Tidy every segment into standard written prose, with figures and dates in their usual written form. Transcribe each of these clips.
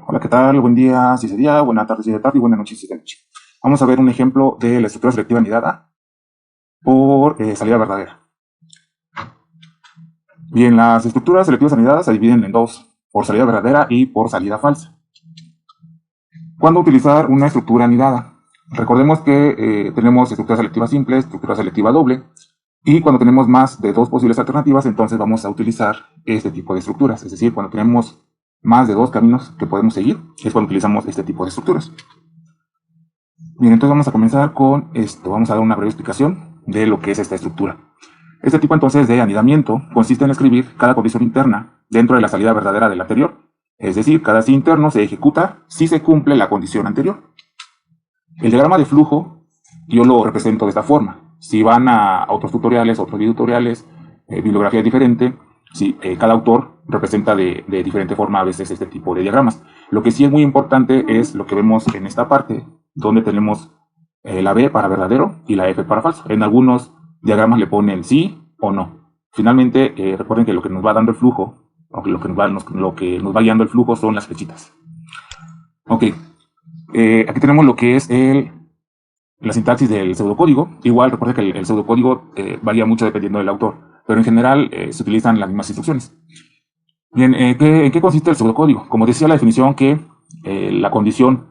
Hola, ¿qué tal? Buen día, si es de día, buena tarde, si es de tarde y buena noche, si es de noche. Vamos a ver un ejemplo de la estructura selectiva anidada por salida verdadera. Bien, las estructuras selectivas anidadas se dividen en dos, por salida verdadera y por salida falsa. ¿Cuándo utilizar una estructura anidada? Recordemos que tenemos estructura selectiva simple, estructura selectiva doble, y cuando tenemos más de dos posibles alternativas, entonces vamos a utilizar este tipo de estructuras. Es decir, cuando tenemos más de dos caminos que podemos seguir, es cuando utilizamos este tipo de estructuras. Bien, entonces vamos a comenzar con esto. Vamos a dar una breve explicación de lo que es esta estructura. Este tipo entonces de anidamiento consiste en escribir cada condición interna dentro de la salida verdadera del anterior. Es decir, cada sí interno se ejecuta si se cumple la condición anterior. El diagrama de flujo yo lo represento de esta forma. Si van a otros tutoriales, otros videotutoriales, bibliografía diferente, sí, cada autor representa de diferente forma a veces este tipo de diagramas. Lo que sí es muy importante es lo que vemos en esta parte, donde tenemos la B para verdadero y la F para falso. En algunos diagramas le ponen sí o no. Finalmente, recuerden que lo que nos va dando el flujo, o lo que nos va guiando el flujo son las flechitas. Ok, aquí tenemos lo que es la sintaxis del pseudocódigo. Igual recuerden que el pseudocódigo varía mucho dependiendo del autor, pero en general se utilizan las mismas instrucciones. Bien, ¿en qué consiste el pseudocódigo? Como decía la definición, que la condición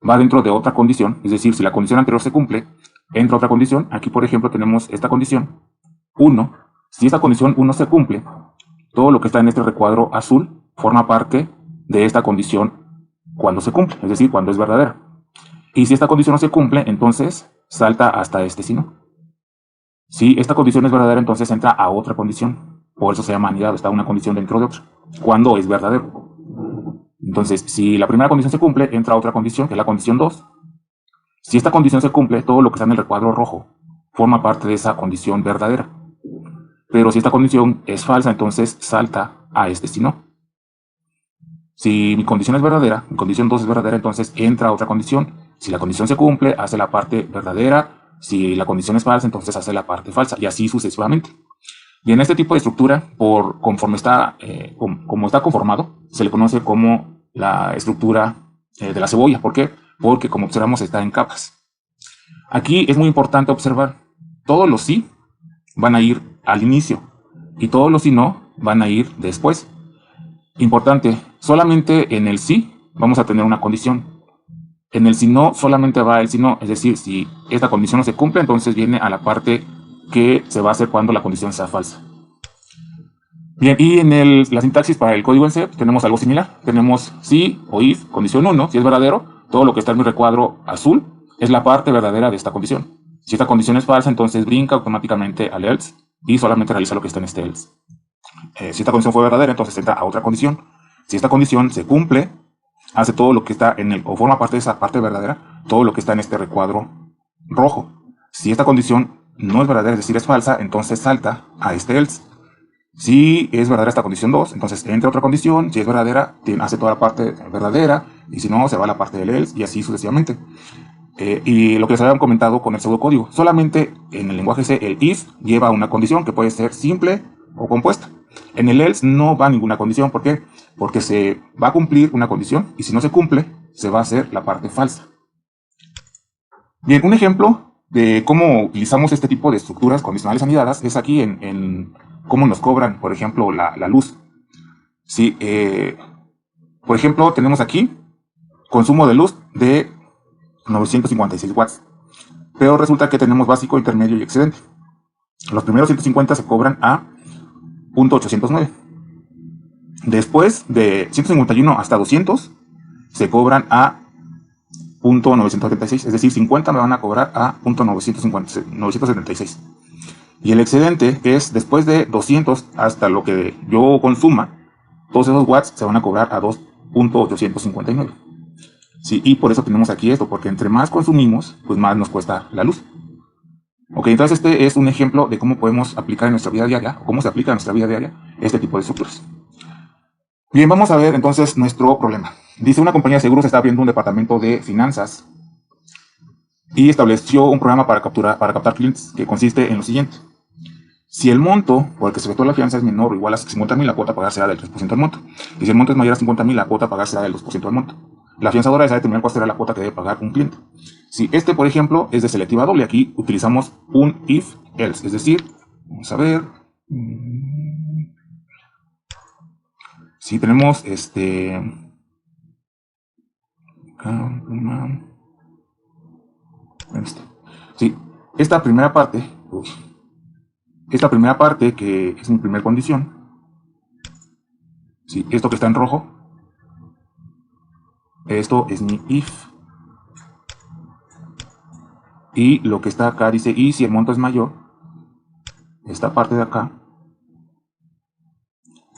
va dentro de otra condición, es decir, si la condición anterior se cumple, entra otra condición. Aquí, por ejemplo, tenemos esta condición 1. Si esta condición 1 se cumple, todo lo que está en este recuadro azul forma parte de esta condición cuando se cumple, es decir, cuando es verdadera. Y si esta condición no se cumple, entonces salta hasta este signo. Si esta condición es verdadera, entonces entra a otra condición. Por eso se llama anidado, está una condición dentro de otra, cuando es verdadero. Entonces, si la primera condición se cumple, entra a otra condición, que es la condición 2. Si esta condición se cumple, todo lo que está en el recuadro rojo forma parte de esa condición verdadera. Pero si esta condición es falsa, entonces salta a este signo. Si mi condición es verdadera, mi condición 2 es verdadera, entonces entra a otra condición. Si la condición se cumple, hace la parte verdadera. Si la condición es falsa, entonces hace la parte falsa, y así sucesivamente. Y en este tipo de estructura, conforme está, como está conformado, se le conoce como la estructura de la cebolla. ¿Por qué? Porque, como observamos, está en capas. Aquí es muy importante observar, todos los sí van a ir al inicio y todos los sí no van a ir después. Importante, solamente en el sí vamos a tener una condición. En el si no solamente va el si no, es decir, si esta condición no se cumple, entonces viene a la parte que se va a hacer cuando la condición sea falsa. Bien, y en la sintaxis para el código en C tenemos algo similar. Tenemos si o if, condición 1, si es verdadero, todo lo que está en mi recuadro azul es la parte verdadera de esta condición. Si esta condición es falsa, entonces brinca automáticamente al else y solamente realiza lo que está en este else. Si esta condición fue verdadera, entonces entra a otra condición. Si esta condición se cumple, hace todo lo que está en o forma parte de esa parte verdadera, todo lo que está en este recuadro rojo. Si esta condición no es verdadera, es decir, es falsa, entonces salta a este else. Si es verdadera esta condición 2, entonces entra otra condición. Si es verdadera, hace toda la parte verdadera, y si no, se va a la parte del else, y así sucesivamente. Y lo que les habían comentado con el pseudocódigo, solamente en el lenguaje C, el if lleva una condición que puede ser simple o compuesta. En el else no va ninguna condición. ¿Por qué? Porque se va a cumplir una condición, y si no se cumple, se va a hacer la parte falsa. Bien, un ejemplo de cómo utilizamos este tipo de estructuras condicionales anidadas es aquí en cómo nos cobran, por ejemplo, la luz. Sí, por ejemplo, tenemos aquí consumo de luz de 956 watts, pero resulta que tenemos básico, intermedio y excedente. Los primeros 150 se cobran a 0.809. Después de 151 hasta 200 se cobran a 0.976, es decir, 50 me van a cobrar a 0.976. Y el excedente, que es después de 200 hasta lo que yo consuma, todos esos watts se van a cobrar a 2.859. Sí, y por eso tenemos aquí esto, porque entre más consumimos, pues más nos cuesta la luz. Ok, entonces este es un ejemplo de cómo podemos aplicar en nuestra vida diaria, o cómo se aplica en nuestra vida diaria este tipo de estructuras. Bien, vamos a ver entonces nuestro problema. Dice, una compañía de seguros está abriendo un departamento de finanzas y estableció un programa para captar clientes que consiste en lo siguiente. Si el monto por el que se efectuó la fianza es menor o igual a 50.000, la cuota a pagar será del 3% del monto. Y si el monto es mayor a 50.000, la cuota a pagar será del 2% del monto. La fianzadora desea determinar cuál será la cuota que debe pagar un cliente. Si este, por ejemplo, es de selectiva doble, aquí utilizamos un if else, es decir, vamos a ver. Si tenemos sí, esta primera parte, que es mi primera condición, sí, esto que está en rojo, esto es mi if. Y lo que está acá dice, y si el monto es mayor, esta parte de acá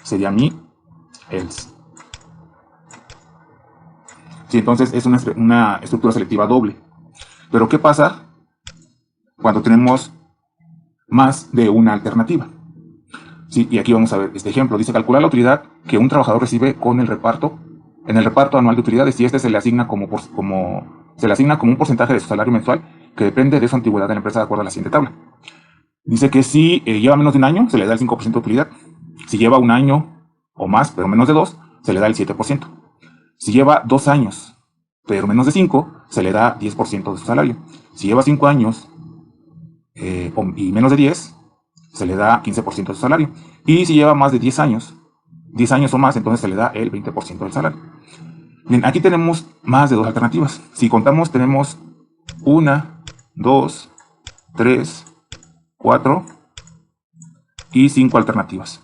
sería mi else. Sí, entonces es una estructura selectiva doble. Pero ¿qué pasa cuando tenemos más de una alternativa? Sí, y aquí vamos a ver este ejemplo. Dice, calcular la utilidad que un trabajador recibe con el reparto, en el reparto anual de utilidades, y este se le asigna como un porcentaje de su salario mensual que depende de su antigüedad en la empresa de acuerdo a la siguiente tabla. Dice que si lleva menos de un año, se le da el 5% de utilidad. Si lleva un año o más, pero menos de 2, se le da el 7%. Si lleva 2 años, pero menos de 5, se le da 10% de su salario. Si lleva 5 años y menos de 10, se le da 15% de su salario. Y si lleva más de 10 años o más, entonces se le da el 20% del salario. Bien, aquí tenemos más de 2 alternativas. Si contamos, tenemos 1, 2, 3, 4 y 5 alternativas.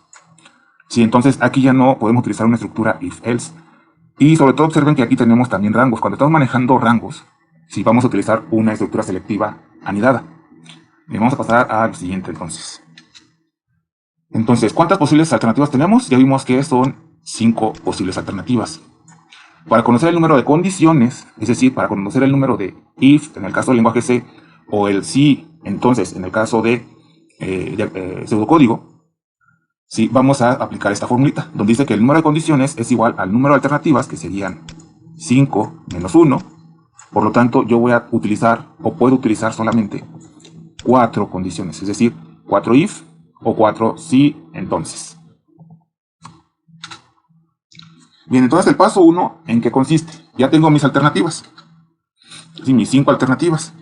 Sí, entonces aquí ya no podemos utilizar una estructura if-else. Y sobre todo observen que aquí tenemos también rangos. Cuando estamos manejando rangos, sí vamos a utilizar una estructura selectiva anidada. Y vamos a pasar al siguiente entonces. Entonces, ¿cuántas posibles alternativas tenemos? Ya vimos que son 5 posibles alternativas. Para conocer el número de condiciones, es decir, para conocer el número de if en el caso del lenguaje C, o el si, entonces, en el caso de pseudocódigo, sí, vamos a aplicar esta formulita, donde dice que el número de condiciones es igual al número de alternativas, que serían 5 menos 1. Por lo tanto, yo voy a utilizar, o puedo utilizar solamente 4 condiciones, es decir, 4 if o 4 si, entonces. Bien, entonces el paso 1, ¿en qué consiste? Ya tengo mis alternativas, sí, mis 5 alternativas,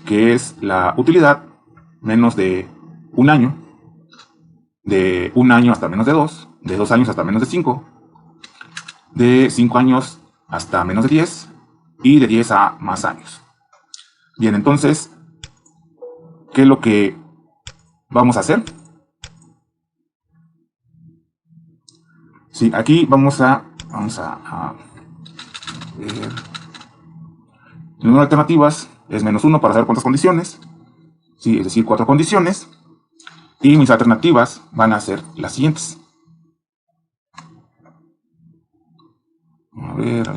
que es la utilidad menos de un año, de un año hasta menos de 2, de 2 años hasta menos de 5, de 5 años hasta menos de 10 y de 10 a más años. Bien, entonces, ¿qué es lo que vamos a hacer? Sí, aquí vamos a ver. El número de alternativas es menos 1 para saber cuántas condiciones. Sí, es decir, 4 condiciones. Y mis alternativas van a ser las siguientes. A ver.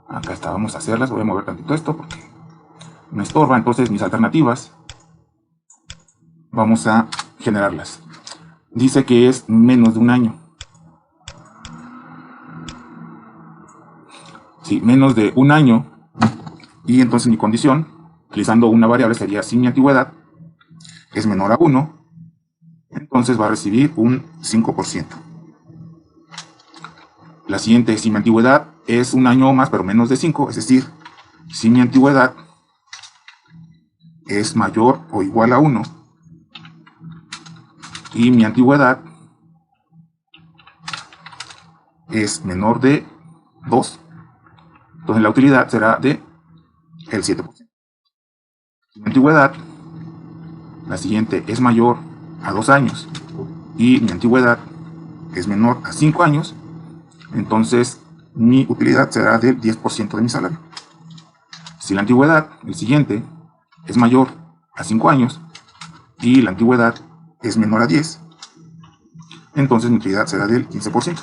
Acá está, vamos a hacerlas. Voy a mover tantito esto porque me estorba. Entonces mis alternativas vamos a generarlas. Dice que es menos de un año. Sí, menos de un año. Y entonces mi condición, utilizando una variable, sería si mi antigüedad es menor a 1, entonces va a recibir un 5%. La siguiente, si mi antigüedad es un año o más, pero menos de 5, es decir, si mi antigüedad es mayor o igual a 1 y mi antigüedad es menor de 2, entonces la utilidad será de el 7%. Si mi antigüedad, la siguiente, es mayor a 2 años y mi antigüedad es menor a 5 años, entonces mi utilidad será del 10% de mi salario. Si la antigüedad, el siguiente, es mayor a 5 años y la antigüedad es menor a 10, entonces mi utilidad será del 15%.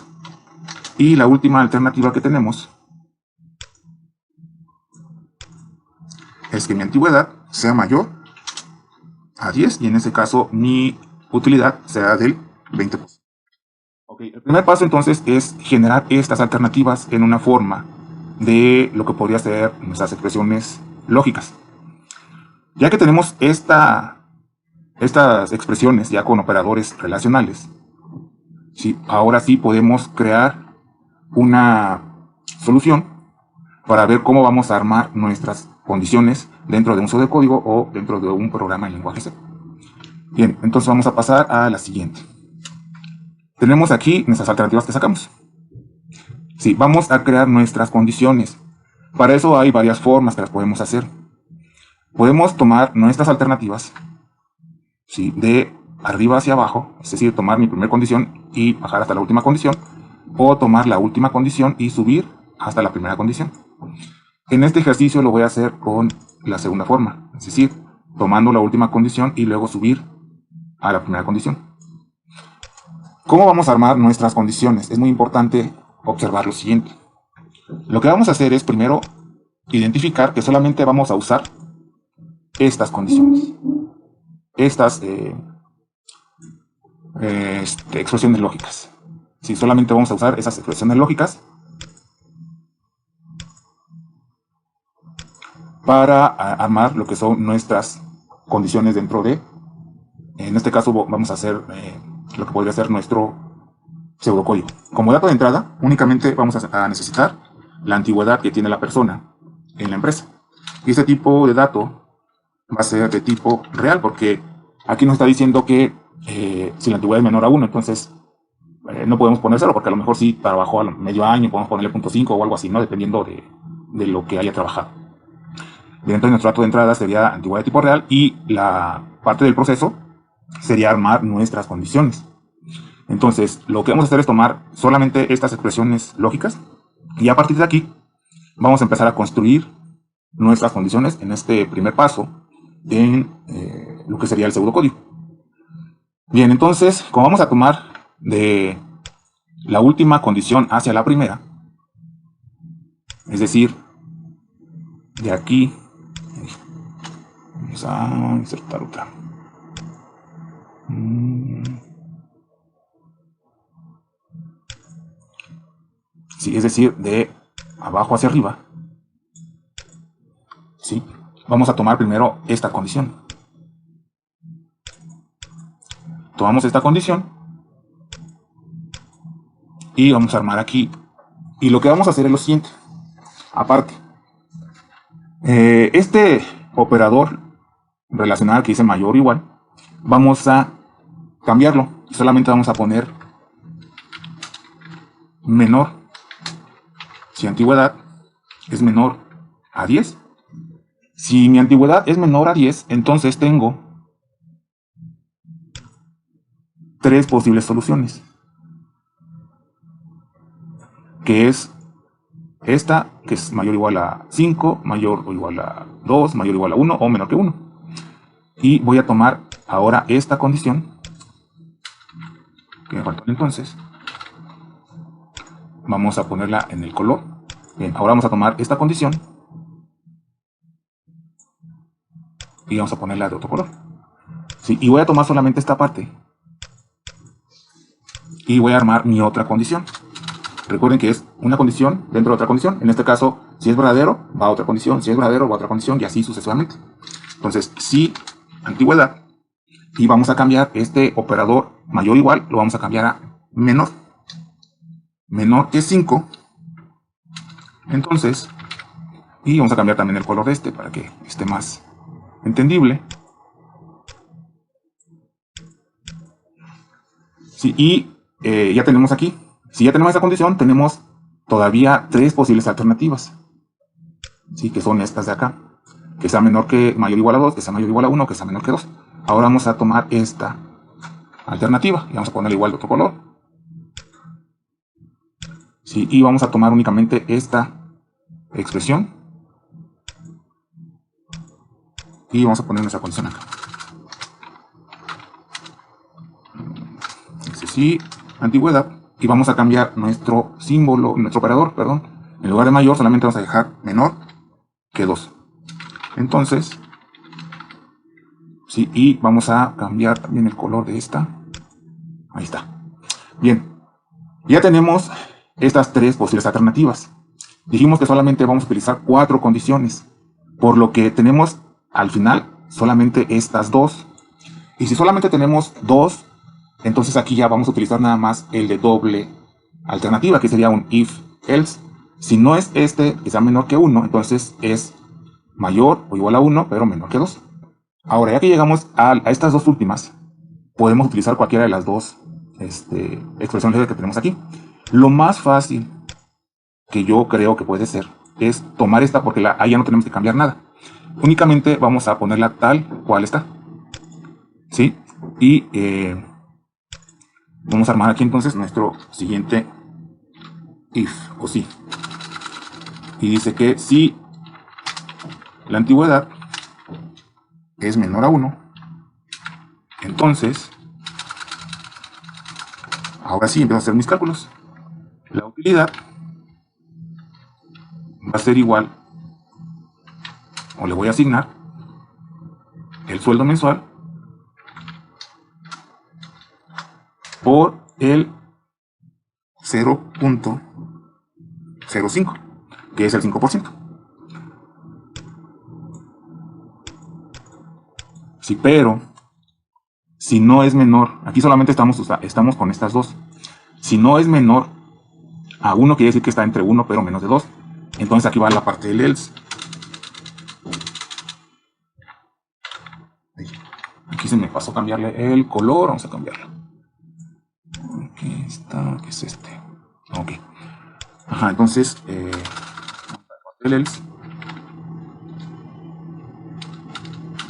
Y la última alternativa que tenemos es que mi antigüedad sea mayor a 10 y en ese caso mi utilidad será del 20%. Okay, el primer paso entonces es generar estas alternativas en una forma de lo que podría ser nuestras expresiones lógicas. Ya que tenemos esta estas expresiones ya con operadores relacionales, ¿sí? Ahora sí podemos crear una solución para ver cómo vamos a armar nuestras condiciones dentro de un pseudocódigo o dentro de un programa en lenguaje C. Bien, entonces vamos a pasar a la siguiente. Tenemos aquí nuestras alternativas que sacamos. Sí, vamos a crear nuestras condiciones. Para eso hay varias formas que las podemos hacer. Podemos tomar nuestras alternativas, ¿sí?, de arriba hacia abajo, es decir, tomar mi primera condición y bajar hasta la última condición, o tomar la última condición y subir hasta la primera condición. En este ejercicio lo voy a hacer con la segunda forma, es decir, tomando la última condición y luego subir a la primera condición. ¿Cómo vamos a armar nuestras condiciones? Es muy importante observar lo siguiente. Lo que vamos a hacer es primero identificar que solamente vamos a usar estas condiciones, estas expresiones lógicas. Sí, solamente vamos a usar esas expresiones lógicas para armar lo que son nuestras condiciones dentro de, en este caso vamos a hacer lo que podría ser nuestro pseudocódigo. Como dato de entrada, únicamente vamos a necesitar la antigüedad que tiene la persona en la empresa. Y este tipo de dato va a ser de tipo real, porque aquí nos está diciendo que si la antigüedad es menor a 1, entonces no podemos poner 0, porque a lo mejor si trabajó a medio año, podemos ponerle 0.5 o algo así, ¿no? Dependiendo de lo que haya trabajado. Bien, entonces nuestro dato de entrada sería antigüedad de tipo real y la parte del proceso sería armar nuestras condiciones. Entonces, lo que vamos a hacer es tomar solamente estas expresiones lógicas y a partir de aquí vamos a empezar a construir nuestras condiciones en este primer paso en lo que sería el pseudocódigo. Bien, entonces, como vamos a tomar de la última condición hacia la primera, es decir, de aquí vamos a insertar otra. Sí, es decir, de abajo hacia arriba. Sí, vamos a tomar primero esta condición. Tomamos esta condición y vamos a armar aquí. Y lo que vamos a hacer es lo siguiente. Aparte, este operador relacional que dice mayor o igual, vamos a cambiarlo. Solamente vamos a poner menor. Si antigüedad es menor a 10. Si mi antigüedad es menor a 10, entonces tengo 3 posibles soluciones. Que es esta, que es mayor o igual a 5, mayor o igual a 2, mayor o igual a 1 o menor que 1. Y voy a tomar ahora esta condición, que me faltó entonces. Vamos a ponerla en el color. Bien, ahora vamos a tomar esta condición y vamos a ponerla de otro color. Sí, y voy a tomar solamente esta parte y voy a armar mi otra condición. Recuerden que es una condición dentro de otra condición. En este caso, si es verdadero, va a otra condición. Si es verdadero, va a otra condición y así sucesivamente. Entonces, si antigüedad, y vamos a cambiar este operador mayor o igual, lo vamos a cambiar a menor. Menor que 5. Entonces, y vamos a cambiar también el color de este para que esté más entendible. Sí, y ya tenemos aquí. Si ya tenemos esa condición, tenemos todavía 3 posibles alternativas. Sí, que son estas de acá. Que sea menor que mayor o igual a 2, que sea mayor o igual a 1, que sea menor que 2. Ahora vamos a tomar esta alternativa y vamos a ponerle igual de otro color. Sí, y vamos a tomar únicamente esta expresión. Y vamos a poner nuestra condición acá. Este sí, antigüedad. Y vamos a cambiar nuestro símbolo, nuestro operador, perdón. En lugar de mayor, solamente vamos a dejar menor que 2. Entonces, sí, y vamos a cambiar también el color de esta. Ahí está. Bien, ya tenemos estas 3 posibles alternativas. Dijimos que solamente vamos a utilizar 4 condiciones, por lo que tenemos al final solamente estas 2. Y si solamente tenemos 2, entonces aquí ya vamos a utilizar nada más el de doble alternativa, que sería un if else. Si no es este, que sea menor que 1, entonces es mayor o igual a 1, pero menor que 2. Ahora, ya que llegamos a estas dos últimas, podemos utilizar cualquiera de las dos expresiones que tenemos aquí. Lo más fácil que yo creo que puede ser es tomar esta, porque ahí ya no tenemos que cambiar nada. Únicamente vamos a ponerla tal cual está. ¿Sí? Y vamos a armar aquí entonces nuestro siguiente if o si. Y dice que si la antigüedad es menor a 1, entonces, ahora sí empiezo a hacer mis cálculos. La utilidad va a ser igual, o le voy a asignar, el sueldo mensual por el 0.05, que es el 5%. Sí, pero si no es menor, aquí solamente estamos con estas dos. Si no es menor a 1, quiere decir que está entre 1 pero menos de 2. Entonces aquí va la parte del else. Aquí se me pasó cambiarle el color, vamos a cambiarlo. Aquí está, ¿qué es este? Ok. Ajá, entonces, el else.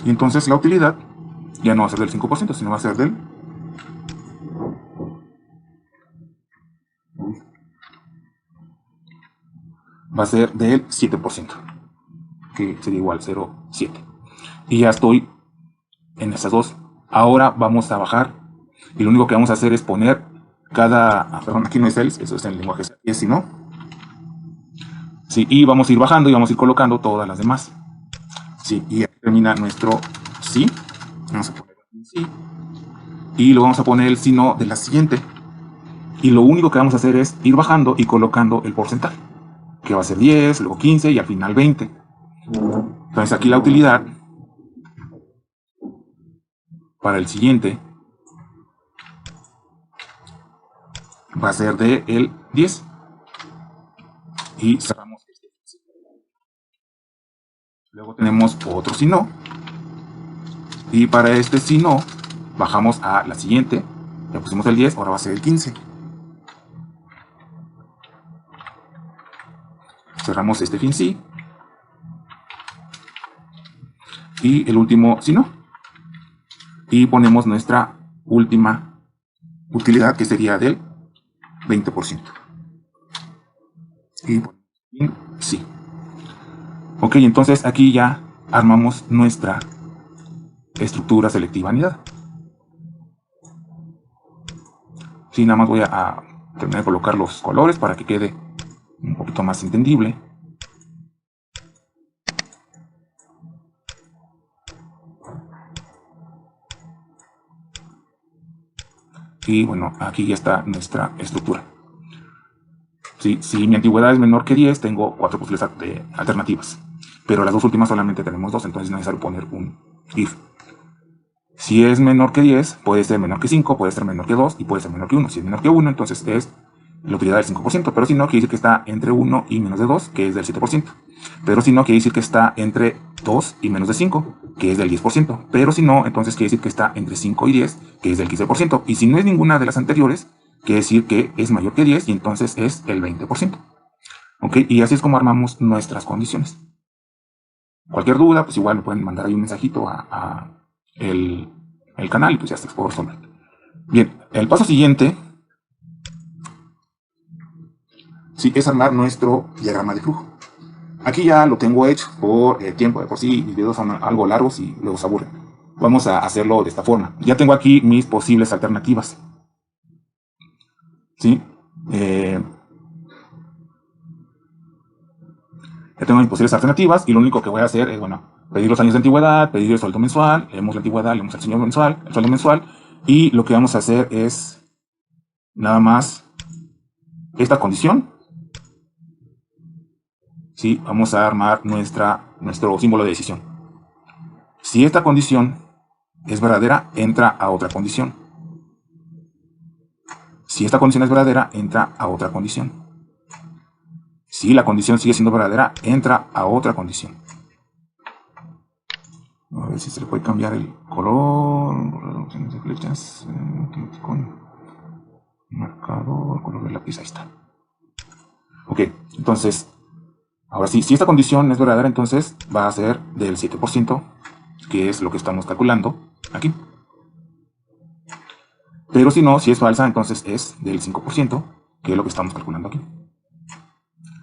Y entonces la utilidad ya no va a ser del 5%, sino va a ser del... Va a ser del 7%, que sería igual 0,7. Y ya estoy en estas dos. Ahora vamos a bajar. Y lo único que vamos a hacer es poner cada... perdón, aquí no es else, eso es en el lenguaje es si no. Sí, y vamos a ir bajando y vamos a ir colocando todas las demás. Sí, y aquí termina nuestro sí. Vamos a poner un sí. Y luego vamos a poner el si no de la siguiente. Y lo único que vamos a hacer es ir bajando y colocando el porcentaje, que va a ser 10, luego 15 y al final 20. Entonces aquí la utilidad para el siguiente va a ser de el 10. Y cerramos este. Luego tenemos otro si no. Y para este si no, bajamos a la siguiente. Ya pusimos el 10, ahora va a ser el 15. Cerramos este fin sí. Y el último si no. Y ponemos nuestra última utilidad, que sería del 20%. Y sí. Ok, entonces aquí ya armamos nuestra estructura selectiva anidada. Sí, nada más voy a terminar de colocar los colores para que quede un poquito más entendible. Y bueno, aquí ya está nuestra estructura. Sí, si mi antigüedad es menor que 10, tengo 4 posibles alternativas. Pero las dos últimas solamente tenemos 2, entonces es necesario poner un if. Si es menor que 10, puede ser menor que 5, puede ser menor que 2 y puede ser menor que 1. Si es menor que 1, entonces es la utilidad del 5%. Pero si no, quiere decir que está entre 1 y menos de 2, que es del 7%. Pero si no, quiere decir que está entre 2 y menos de 5, que es del 10%. Pero si no, entonces quiere decir que está entre 5 y 10, que es del 15%. Y si no es ninguna de las anteriores, quiere decir que es mayor que 10 y entonces es el 20%. ¿Ok? Y así es como armamos nuestras condiciones. Cualquier duda, pues igual me pueden mandar ahí un mensajito a el canal y pues ya se puedo resolver. Bien, el paso siguiente sí es armar nuestro diagrama de flujo. Aquí ya lo tengo hecho por tiempo, de por sí mis videos son algo largos y luego se aburren. Vamos a hacerlo de esta forma. Ya tengo aquí mis posibles alternativas. ¿Sí? Ya tengo mis posibles alternativas y lo único que voy a hacer es, bueno, pedir los años de antigüedad, pedir el sueldo mensual, leemos la antigüedad, leemos el sueldo mensual, y lo que vamos a hacer es nada más esta condición. ¿Sí? Vamos a armar nuestro símbolo de decisión. Si esta condición es verdadera, entra a otra condición. Si esta condición es verdadera, entra a otra condición. Si la condición sigue siendo verdadera, entra a otra condición. A ver si se le puede cambiar el color, opciones de flechas, con marcador, color de lápiz, ahí está. Ok, entonces, ahora sí, si esta condición es verdadera, entonces va a ser del 7%, que es lo que estamos calculando aquí. Pero si no, si es falsa, entonces es del 5%, que es lo que estamos calculando aquí.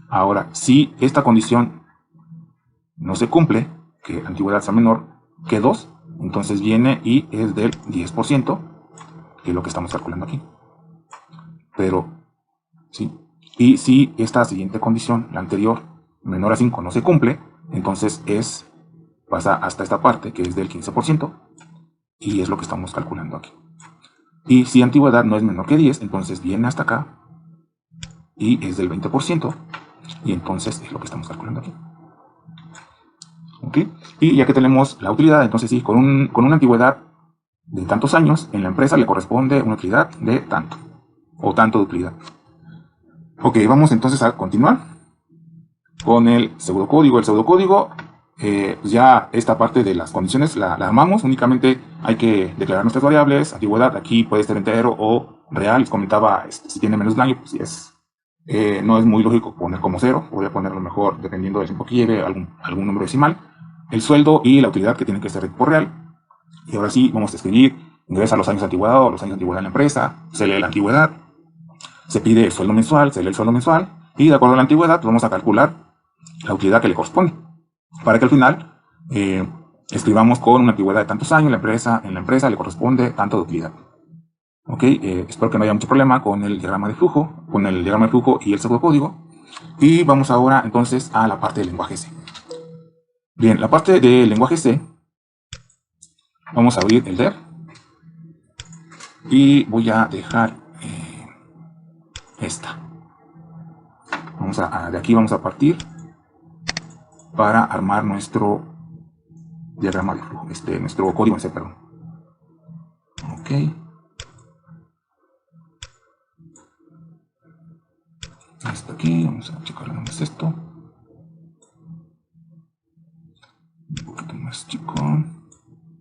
Ahora, si esta condición no se cumple, que la antigüedad sea menor que 2, entonces viene y es del 10%, que es lo que estamos calculando aquí. Pero, sí. Y si esta siguiente condición, la anterior, menor a 5, no se cumple, entonces pasa hasta esta parte, que es del 15%, y es lo que estamos calculando aquí. Y si antigüedad no es menor que 10, entonces viene hasta acá, y es del 20%, y entonces es lo que estamos calculando aquí. ¿Ok? Y ya que tenemos la utilidad, entonces sí, con una antigüedad de tantos años, en la empresa le corresponde una utilidad de tanto, o tanto de utilidad. Ok, vamos entonces a continuar con el pseudocódigo. El pseudocódigo, pues ya esta parte de las condiciones la armamos, únicamente hay que declarar nuestras variables, antigüedad, aquí puede ser entero o real, les comentaba, si tiene menos de un año, pues no es muy lógico poner como 0, voy a ponerlo mejor dependiendo del tiempo que lleve, algún número decimal, el sueldo y la utilidad que tiene que ser por real. Y ahora sí, vamos a escribir, ingresa los años de antigüedad o los años de antigüedad en la empresa, se lee la antigüedad, se pide el sueldo mensual, se lee el sueldo mensual, y de acuerdo a la antigüedad vamos a calcular la utilidad que le corresponde, para que al final escribamos con una antigüedad de tantos años, en la empresa le corresponde tanto de utilidad. Ok, espero que no haya mucho problema con el diagrama de flujo, y el pseudocódigo. Y vamos ahora entonces a la parte del lenguaje C. Bien, la parte del lenguaje C, vamos a abrir el DER y voy a dejar esta. De aquí vamos a partir para armar nuestro diagrama de flujo, nuestro código en C, perdón. Ok. Esto aquí, vamos a checar nada más esto. Un poquito más chico.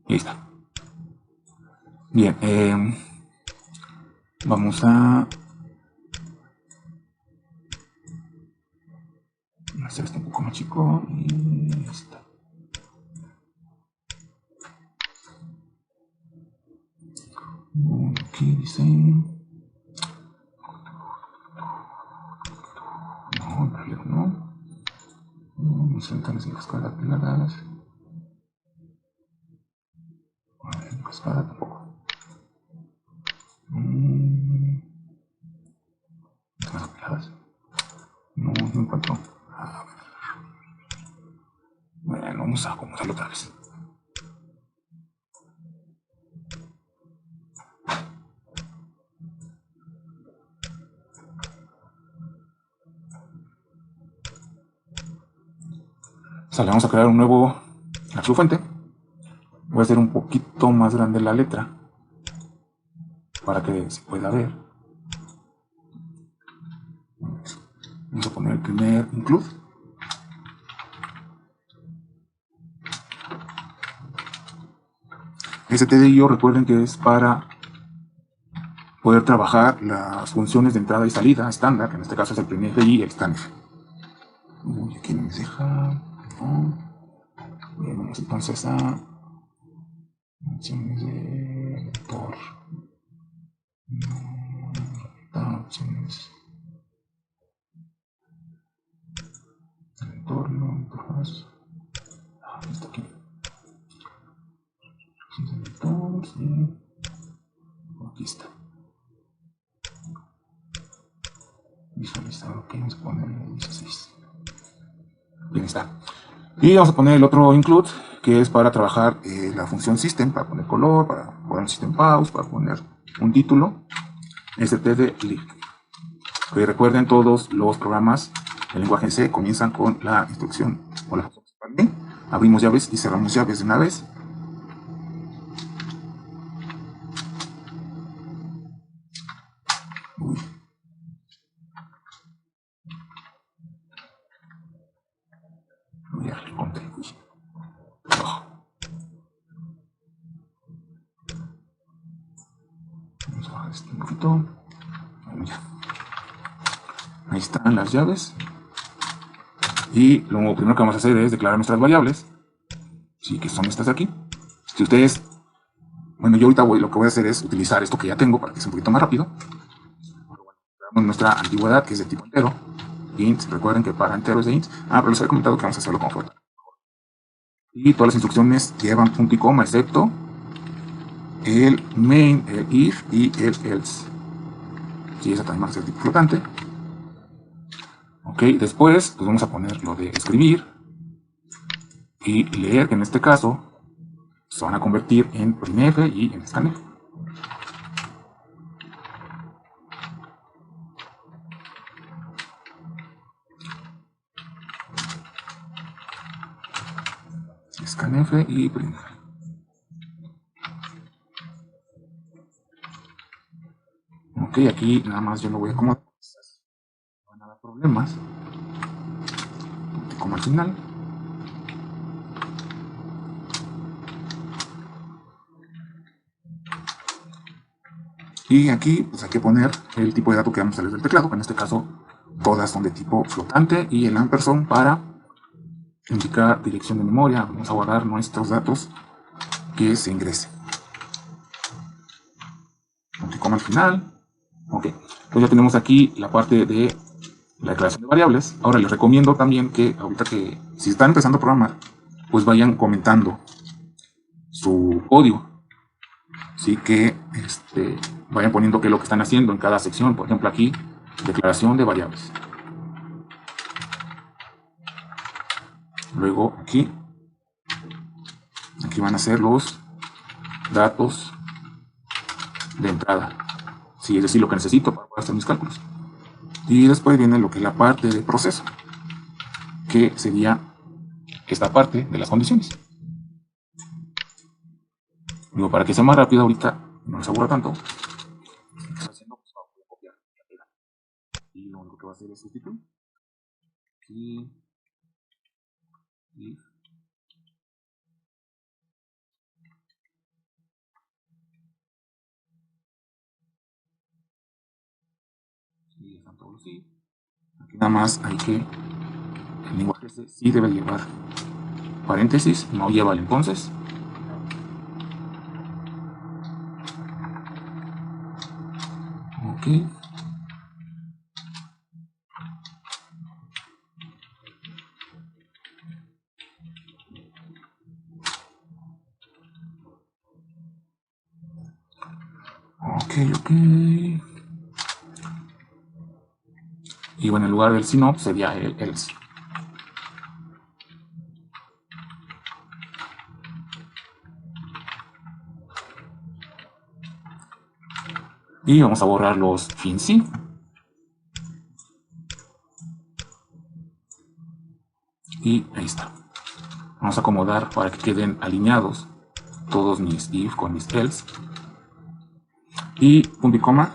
Y ahí está. Bien, vamos a hacer esto un poco más chico y ahí está. Aquí dice... No, en realidad no. Mis ventanas en cascada pegadas. En cascada tampoco. Ventanas pegadas. No encuentro. A ver. Bueno, vamos a acomodarlo otra vez. Sale, vamos a crear un nuevo archivo fuente. Voy a hacer un poquito más grande la letra para que se pueda ver. Vamos a poner el primer include. STDIO, recuerden que es para poder trabajar las funciones de entrada y salida estándar, que en este caso es el printf y el scanf. Uy, aquí no me deja. No. Bien, vamos entonces a opciones de lector. Opciones del entorno, interfaz. Está aquí. Opciones del lector, sí. Aquí está. Visualizar, ok, vamos a ponerle 16. Bien, está. Y vamos a poner el otro include, que es para trabajar la función system, para poner color, para poner un system pause, para poner un título, std_lib. Recuerden, todos los programas del lenguaje C comienzan con la instrucción o la función. Abrimos llaves y cerramos llaves de una vez. Uy. Voy a recontra. Oh. Vamos a bajar este un poquito. Ahí están las llaves. Y lo primero que vamos a hacer es declarar nuestras variables. Sí, que son estas de aquí. Si ustedes... Bueno, yo ahorita lo que voy a hacer es utilizar esto que ya tengo para que sea un poquito más rápido. Tenemos nuestra antigüedad, que es de tipo entero. Int, recuerden que para entero es de int. Pero les había comentado que vamos a hacerlo con float. Y todas las instrucciones llevan punto y coma, excepto el main, el if y el else. Sí, esa también va a ser tipo flotante. Ok, después pues vamos a poner lo de escribir y leer, que en este caso se van a convertir en printf y en scanf. Scanf y printf. Ok, aquí nada más yo lo voy a acomodar. No van a dar problemas. Como al final. Y aquí pues hay que poner el tipo de dato que vamos a salir del teclado, que en este caso todas son de tipo flotante, y el ampersand para indicar dirección de memoria. Vamos a guardar nuestros datos que se ingresen. Como al final. Ok, entonces ya tenemos aquí la parte de la declaración de variables. Ahora les recomiendo también que ahorita que si están empezando a programar, pues vayan comentando su código. Así que vayan poniendo qué es lo que están haciendo en cada sección. Por ejemplo aquí, declaración de variables. Luego aquí van a ser los datos de entrada. Sí, es decir, lo que necesito para poder hacer mis cálculos. Y después viene lo que es la parte de proceso, que sería esta parte de las condiciones. Digo, para que sea más rápido ahorita, no les aburra tanto. Y lo único que va a hacer es sustituir. Y están todos los sí. Aquí nada más hay que el lenguaje sí debe llevar paréntesis, no lleva el entonces. Ok. Ok. Y bueno, en lugar del si no, sería el else. Y vamos a borrar los fin sí. Y ahí está. Vamos a acomodar para que queden alineados todos mis if con mis else. Y punto y coma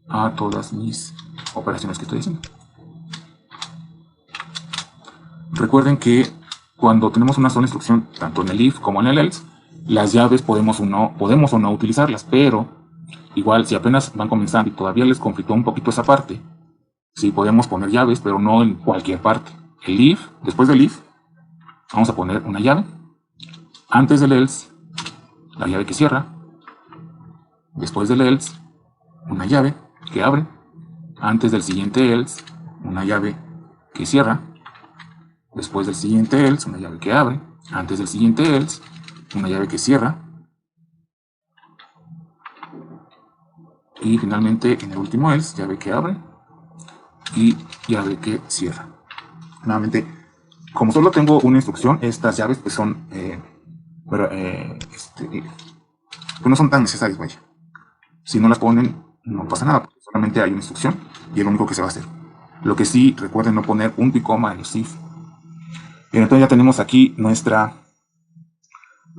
a todas mis operaciones que estoy haciendo. Recuerden que cuando tenemos una sola instrucción, tanto en el if como en el else, las llaves podemos o no utilizarlas, pero igual si apenas van comenzando y todavía les conflictó un poquito esa parte, sí podemos poner llaves, pero no en cualquier parte. El if, después del if, vamos a poner una llave. Antes del else, la llave que cierra. Después del else, una llave que abre. Antes del siguiente else, una llave que cierra. Después del siguiente else, una llave que abre. Antes del siguiente else, una llave que cierra. Y finalmente, en el último else, llave que abre y llave que cierra. Nuevamente, como solo tengo una instrucción, estas llaves pues son pues no son tan necesarias, vaya. Si no las ponen, no pasa nada, porque solamente hay una instrucción y es lo único que se va a hacer. Lo que sí, recuerden no poner punto y coma en los if. Bien, entonces ya tenemos aquí nuestra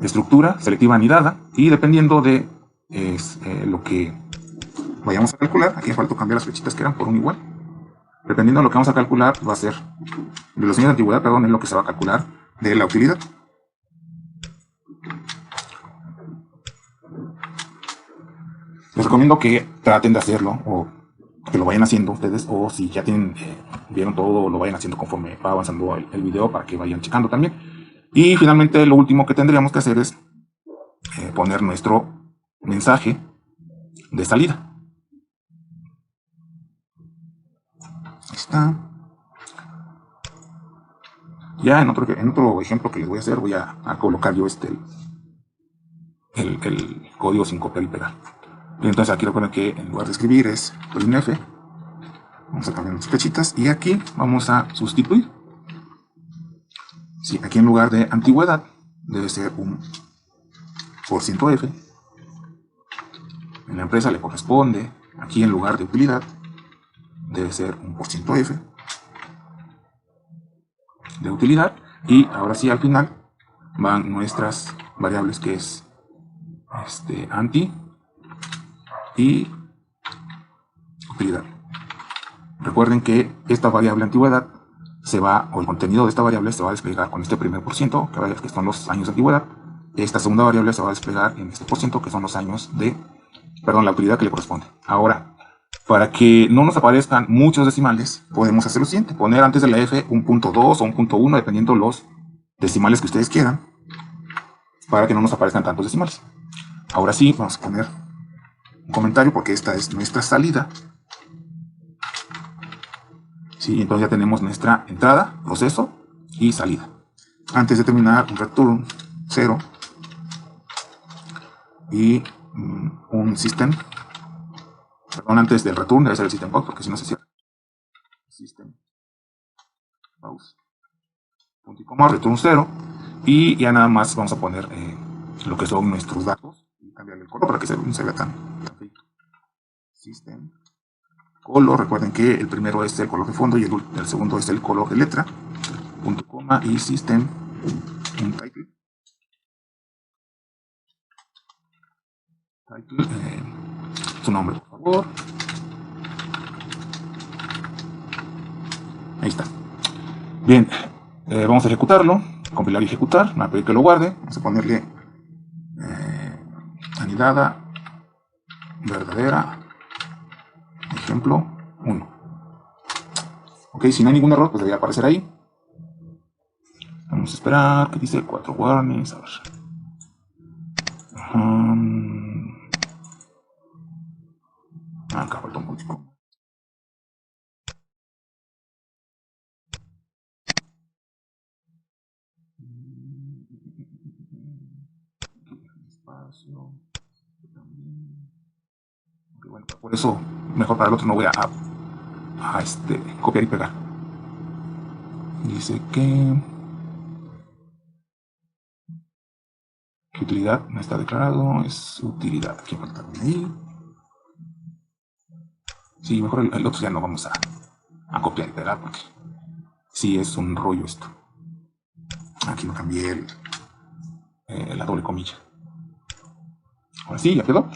estructura selectiva anidada, y dependiendo de lo que vayamos a calcular, aquí me falta cambiar las flechitas que eran por un igual. Dependiendo de lo que vamos a calcular, va a ser de los años de antigüedad, perdón, es lo que se va a calcular de la utilidad. Les recomiendo que traten de hacerlo, o que lo vayan haciendo ustedes, o si ya tienen, vieron todo, lo vayan haciendo conforme va avanzando el video para que vayan checando también. Y finalmente lo último que tendríamos que hacer es poner nuestro mensaje de salida. Ahí está. Ya en otro ejemplo que les voy a hacer, voy a colocar yo el código sin copiar y pegar. Y entonces aquí recuerden que en lugar de escribir es printf. Vamos a cambiar las flechitas y aquí vamos a sustituir. Sí, aquí en lugar de antigüedad debe ser un %f. En la empresa le corresponde, aquí en lugar de utilidad debe ser un %f de utilidad. Y ahora sí, al final van nuestras variables, que es anti y utilidad. Recuerden que esta variable antigüedad o el contenido de esta variable se va a desplegar con este primer %, que son los años de antigüedad. Esta segunda variable se va a desplegar en este %, que son los años la utilidad que le corresponde. Ahora, para que no nos aparezcan muchos decimales, podemos hacer lo siguiente: poner antes de la F un .2 o un .1, dependiendo los decimales que ustedes quieran, para que no nos aparezcan tantos decimales. Ahora sí, vamos a poner un comentario porque esta es nuestra salida. Sí, entonces ya tenemos nuestra entrada, proceso y salida. Antes de terminar, un return 0 y un system. Perdón, antes del return debe ser el system pause, porque si no se cierra. System pause. Punto y coma, return 0. Y ya nada más vamos a poner lo que son nuestros datos y cambiarle el color para que no se vea tan feo. System color, recuerden que el primero es el color de fondo y el segundo es el color de letra. Punto coma y system title. Su nombre, por favor. Ahí está. Bien, vamos a ejecutarlo, compilar y ejecutar. Me va a pedir que lo guarde. Vamos a ponerle anidada verdadera, ejemplo 1. Ok, si no hay ningún error, pues debería aparecer ahí. Vamos a esperar, que dice 4 warnings. A ver. Acá falta un poquito. Espacio. Okay, bueno, por eso, mejor para el otro no voy a copiar y pegar. Dice que utilidad no está declarado, es utilidad. Aquí falta ahí. Sí, mejor el otro ya no vamos a copiar y pegar porque sí es un rollo esto. Aquí no cambié la doble comilla. Ahora sí, ya quedó.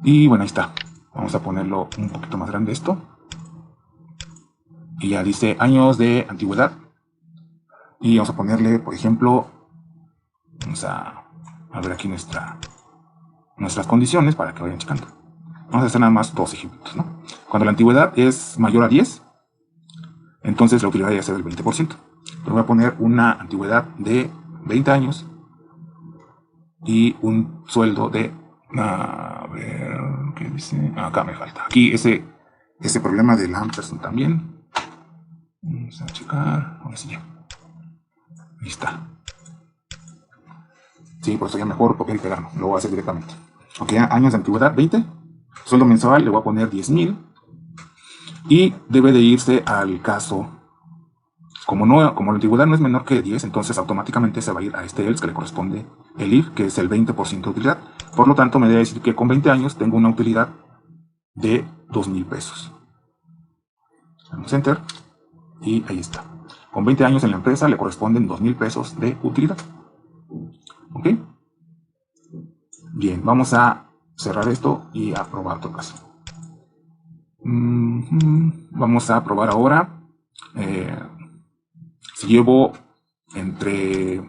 Y bueno, ahí está. Vamos a ponerlo un poquito más grande esto. Y ya dice años de antigüedad. Y vamos a ponerle, por ejemplo, vamos a ver aquí nuestras condiciones para que vayan checando. Vamos a hacer nada más dos ejemplos, ¿no? Cuando la antigüedad es mayor a 10, entonces la utilidad debe ser del 20%. Entonces voy a poner una antigüedad de 20 años y un sueldo de... A ver, ¿qué dice? Acá me falta. Aquí ese problema del ampersand también. Vamos a checar. Ahora sí ya. Ahí está. Sí, por eso ya mejor copiar y pegar, no lo voy a hacer directamente. Ok, años de antigüedad 20. Sueldo mensual le voy a poner 10,000. Y debe de irse al caso. Como la antigüedad no es menor que 10, entonces automáticamente se va a ir a este else que le corresponde el if, que es el 20% de utilidad. Por lo tanto, me debe decir que con 20 años tengo una utilidad de 2,000 pesos. Damos enter y ahí está. Con 20 años en la empresa le corresponden 2,000 pesos de utilidad. ¿Ok? Bien, vamos a cerrar esto y a probar otro caso. Vamos a probar ahora si llevo entre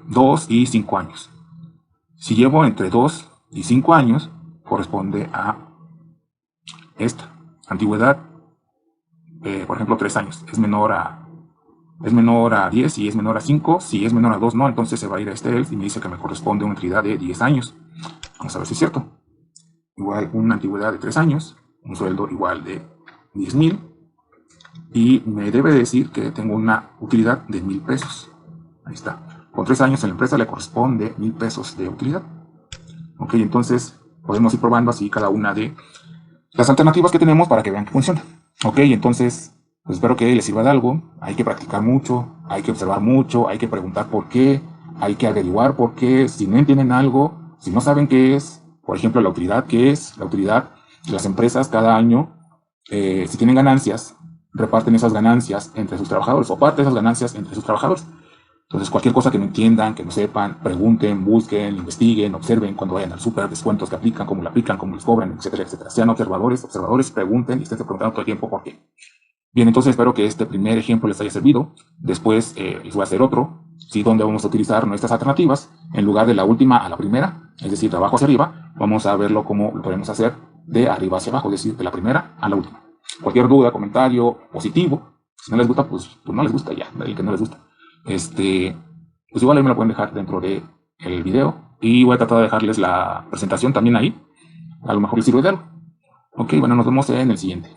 2 y 5 años. Si llevo entre 2 y 5 años, corresponde a esta antigüedad. Por ejemplo, 3 años. Es menor a 10 y es menor a 5. Si es menor a 2, no. Entonces se va a ir a este ELF y me dice que me corresponde una utilidad de 10 años. Vamos a ver si es cierto. Igual una antigüedad de 3 años. Un sueldo igual de 10,000. Y me debe decir que tengo una utilidad de 1,000 pesos. Ahí está. Con 3 años en la empresa le corresponde 1,000 pesos de utilidad. Ok, entonces podemos ir probando así cada una de las alternativas que tenemos para que vean que funciona. Ok, entonces pues espero que les sirva de algo. Hay que practicar mucho, hay que observar mucho, hay que preguntar por qué, hay que averiguar por qué. Si no entienden algo, si no saben qué es, por ejemplo, la utilidad, ¿qué es? La utilidad de las empresas cada año, si tienen ganancias, reparten esas ganancias entre sus trabajadores o parte de esas ganancias entre sus trabajadores. Entonces, cualquier cosa que no entiendan, que no sepan, pregunten, busquen, investiguen, observen cuando vayan al súper, descuentos que aplican, cómo lo aplican, cómo les cobran, etcétera, etcétera. Sean observadores, pregunten y estén preguntando todo el tiempo por qué. Bien, entonces espero que este primer ejemplo les haya servido. Después les voy a hacer otro, ¿sí? Donde vamos a utilizar nuestras alternativas. En lugar de la última a la primera, es decir, de abajo hacia arriba, vamos a verlo como lo podemos hacer de arriba hacia abajo, es decir, de la primera a la última. Cualquier duda, comentario positivo, si no les gusta, pues no les gusta ya, el que no les gusta. Pues igual ahí me lo pueden dejar dentro del video. Y voy a tratar de dejarles la presentación también ahí. A lo mejor les sirve de algo. Ok, bueno, nos vemos en el siguiente.